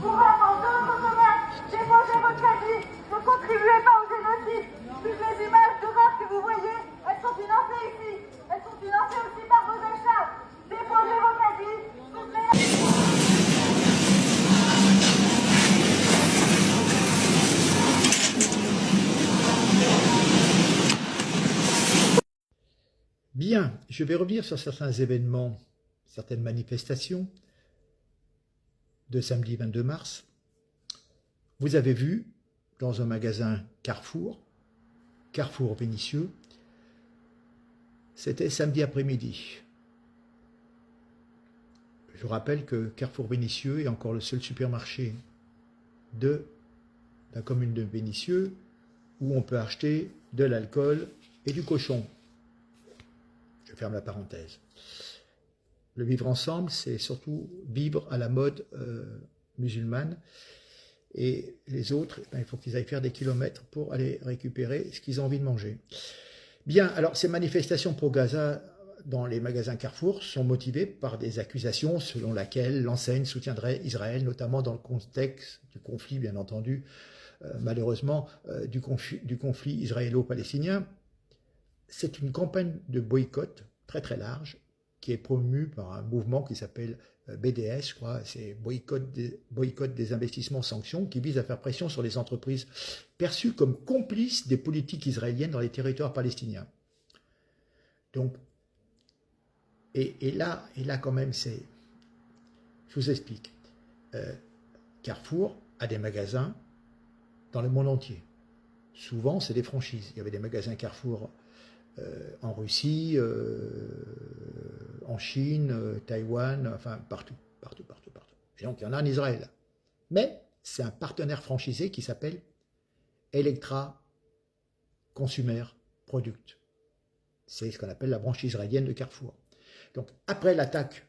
Pour répondre de votre commerce, déposez votre casier, ne contribuez pas au génocide. Toutes les images de mort que vous voyez, elles sont financées ici. Elles sont financées aussi par vos achats. Déposez vos casiers, Bien, je vais revenir sur certains événements, certaines manifestations de samedi 22 mars. Vous avez vu dans un magasin Carrefour Vénitieux, c'était samedi après-midi. Je rappelle que Carrefour Vénitieux est encore le seul supermarché de la commune de Vénitieux où on peut acheter de l'alcool et du cochon. Je ferme la parenthèse. Le vivre ensemble, c'est surtout vivre à la mode musulmane. Et les autres, il faut qu'ils aillent faire des kilomètres pour aller récupérer ce qu'ils ont envie de manger. Bien, alors ces manifestations pro Gaza dans les magasins Carrefour sont motivées par des accusations selon lesquelles l'enseigne soutiendrait Israël, notamment dans le contexte du conflit, bien entendu, malheureusement, du conflit israélo-palestinien. C'est une campagne de boycott très très large qui est promue par un mouvement qui s'appelle BDS, je crois, c'est boycott des investissements sanctions, qui vise à faire pression sur les entreprises perçues comme complices des politiques israéliennes dans les territoires palestiniens. Donc, et là quand même, je vous explique. Carrefour a des magasins dans le monde entier. Souvent, c'est des franchises. Il y avait des magasins Carrefour en Russie, en Chine, Taïwan, enfin partout. Et donc il y en a en Israël. Mais c'est un partenaire franchisé qui s'appelle Electra Consumer Product. C'est ce qu'on appelle la branche israélienne de Carrefour. Donc après l'attaque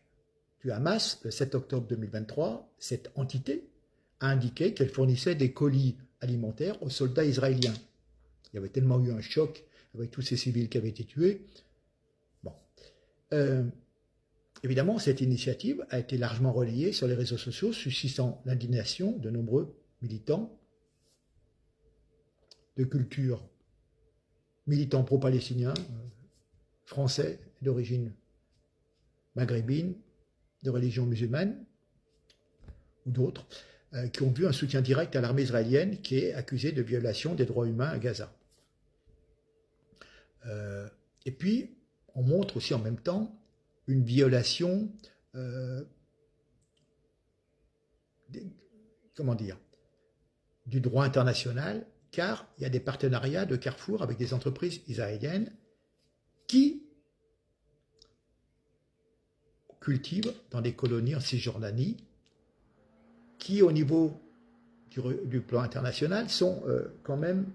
du Hamas, le 7 octobre 2023, cette entité a indiqué qu'elle fournissait des colis alimentaires aux soldats israéliens. Il y avait tellement eu un choc avec tous ces civils qui avaient été tués. Bon. Évidemment, cette initiative a été largement relayée sur les réseaux sociaux, suscitant l'indignation de nombreux militants de culture, militants pro-palestiniens, français d'origine maghrébine, de religion musulmane, ou d'autres, qui ont vu un soutien direct à l'armée israélienne qui est accusée de violation des droits humains à Gaza. Et puis, on montre aussi en même temps une violation, du droit international, car il y a des partenariats de Carrefour avec des entreprises israéliennes qui cultivent dans des colonies en Cisjordanie, qui au niveau du plan international sont quand même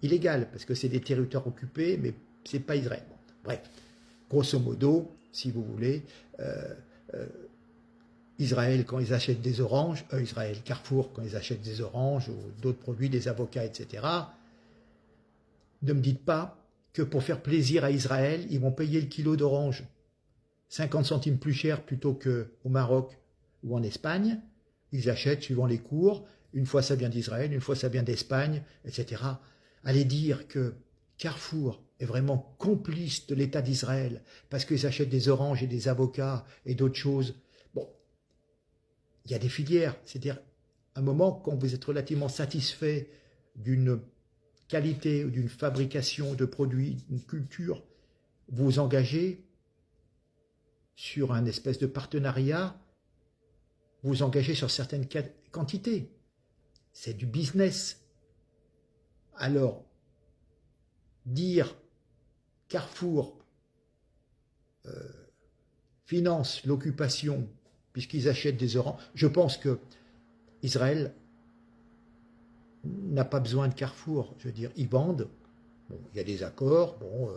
illégales, parce que c'est des territoires occupés, mais ce n'est pas Israël. Bon, bref, grosso modo, si vous voulez, Israël, quand ils achètent des oranges, Carrefour, quand ils achètent des oranges ou d'autres produits, des avocats, etc., ne me dites pas que pour faire plaisir à Israël, ils vont payer le kilo d'orange 50 centimes plus cher plutôt qu'au Maroc ou en Espagne. Ils achètent suivant les cours, une fois ça vient d'Israël, une fois ça vient d'Espagne, etc. Allez dire que Carrefour est vraiment complice de l'État d'Israël parce qu'ils achètent des oranges et des avocats et d'autres choses. Bon, il y a des filières, c'est-à-dire à un moment quand vous êtes relativement satisfait d'une qualité ou d'une fabrication de produits, d'une culture, vous vous engagez sur un espèce de partenariat, vous vous engagez sur certaines quantités. C'est du business. Alors, dire Carrefour finance l'occupation puisqu'ils achètent des oranges, je pense que Israël n'a pas besoin de Carrefour. Je veux dire, ils vendent. Bon, il y a des accords. Bon,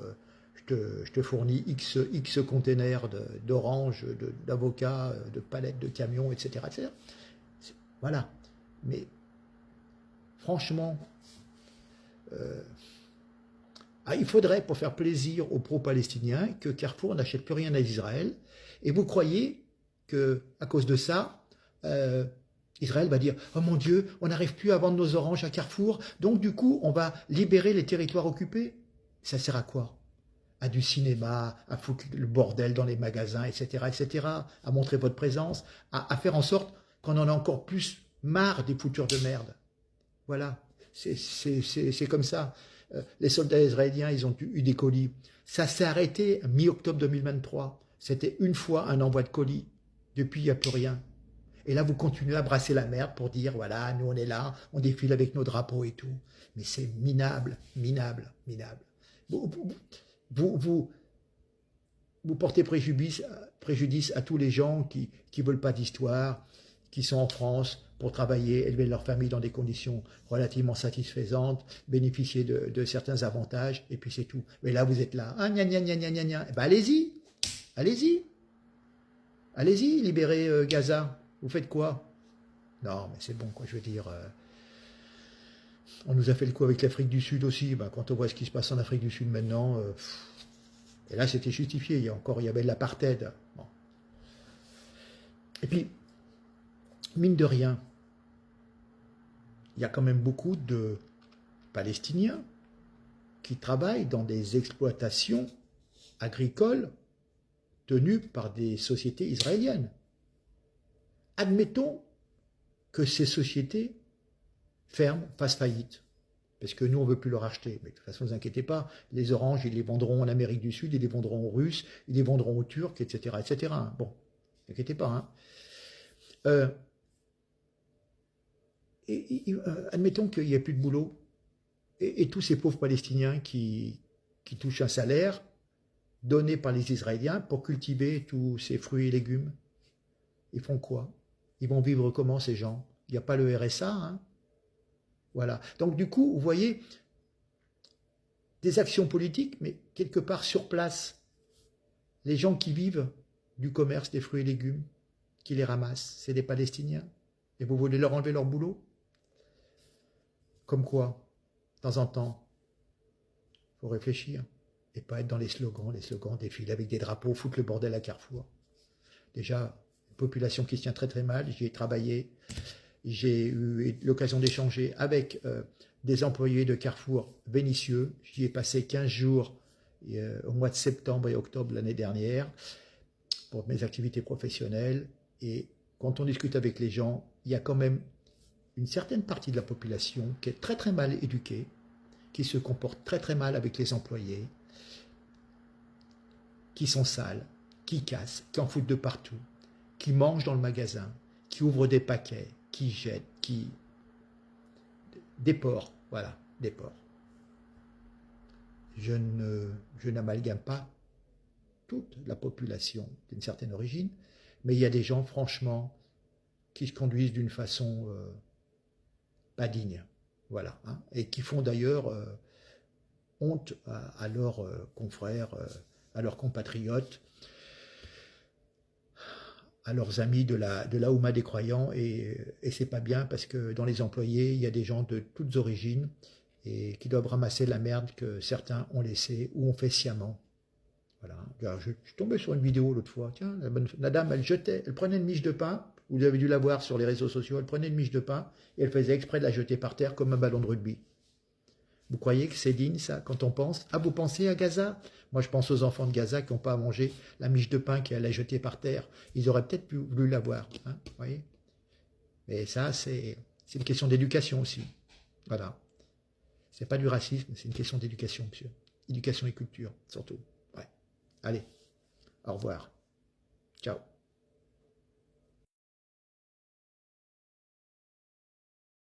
je te fournis X containers d'oranges, d'avocats, de palettes, de camions, etc. etc. Voilà. Mais franchement, il faudrait, pour faire plaisir aux pro-palestiniens, que Carrefour n'achète plus rien à Israël. Et vous croyez qu'à cause de ça, Israël va dire « Oh mon Dieu, on n'arrive plus à vendre nos oranges à Carrefour, donc du coup, on va libérer les territoires occupés. » Ça sert à quoi? À du cinéma, à foutre le bordel dans les magasins, etc., à montrer votre présence, à faire en sorte qu'on en a encore plus marre des foutures de merde. Voilà, c'est comme ça. Les soldats israéliens, ils ont eu des colis. Ça s'est arrêté mi-octobre 2023. C'était une fois un envoi de colis. Depuis, il n'y a plus rien. Et là, vous continuez à brasser la merde pour dire, voilà, nous on est là, on défile avec nos drapeaux et tout. Mais c'est minable, minable, minable. Vous portez préjudice à tous les gens qui ne veulent pas d'histoire, qui sont en France pour travailler, élever leur famille dans des conditions relativement satisfaisantes, bénéficier de certains avantages, et puis c'est tout. Mais là, vous êtes là, ah, gna gna gna gna gna gna. Eh ben, allez-y, allez-y, allez-y, libérez Gaza. Vous faites quoi? Non, mais c'est bon, quoi, je veux dire... on nous a fait le coup avec l'Afrique du Sud aussi. Ben, quand on voit ce qui se passe en Afrique du Sud maintenant, et là c'était justifié. Il y avait de l'apartheid. Bon. Et puis, mine de rien, il y a quand même beaucoup de Palestiniens qui travaillent dans des exploitations agricoles tenues par des sociétés israéliennes. Admettons que ces sociétés ferment, fassent faillite, parce que nous, on ne veut plus leur acheter. Mais de toute façon, ne vous inquiétez pas, les oranges, ils les vendront en Amérique du Sud, ils les vendront aux Russes, ils les vendront aux Turcs, etc. etc. Bon, ne vous inquiétez pas. Hein. Admettons qu'il n'y ait plus de boulot, et tous ces pauvres Palestiniens qui touchent un salaire donné par les Israéliens pour cultiver tous ces fruits et légumes, ils font quoi? Ils vont vivre comment, ces gens? Il n'y a pas le RSA, hein? Voilà. Donc du coup, vous voyez, des actions politiques, mais quelque part sur place, les gens qui vivent du commerce des fruits et légumes, qui les ramassent, c'est des Palestiniens. Et vous voulez leur enlever leur boulot? Comme quoi, de temps en temps, il faut réfléchir et pas être dans les slogans défiler avec des drapeaux, foutre le bordel à Carrefour. Déjà, une population qui se tient très très mal, j'y ai travaillé, j'ai eu l'occasion d'échanger avec des employés de Carrefour vénitieux, j'y ai passé 15 jours au mois de septembre et octobre l'année dernière pour mes activités professionnelles, et quand on discute avec les gens, il y a quand même une certaine partie de la population qui est très très mal éduquée, qui se comporte très très mal avec les employés, qui sont sales, qui cassent, qui en foutent de partout, qui mangent dans le magasin, qui ouvrent des paquets, qui jettent, qui... des porcs, voilà, des porcs. Je n'amalgame pas toute la population d'une certaine origine, mais il y a des gens, franchement, qui se conduisent d'une façon pas digne, voilà, hein, et qui font d'ailleurs honte à leurs confrères, à leurs compatriotes, à leurs amis de la Oumma des croyants, et c'est pas bien, parce que dans les employés, il y a des gens de toutes origines, et qui doivent ramasser la merde que certains ont laissée, ou ont fait sciemment. Voilà. Je suis tombé sur une vidéo l'autre fois, tiens, la dame, elle prenait une miche de pain, vous avez dû la voir sur les réseaux sociaux, elle prenait une miche de pain, et elle faisait exprès de la jeter par terre comme un ballon de rugby. Vous croyez que c'est digne, ça, quand on pense? Ah, vous pensez à Gaza? Moi, je pense aux enfants de Gaza qui n'ont pas à manger la miche de pain qu'elle a jetée par terre. Ils auraient peut-être voulu l'avoir, hein, vous voyez? Mais ça, c'est une question d'éducation aussi. Voilà. C'est pas du racisme, c'est une question d'éducation, monsieur. Éducation et culture, surtout. Ouais. Allez, au revoir. Ciao.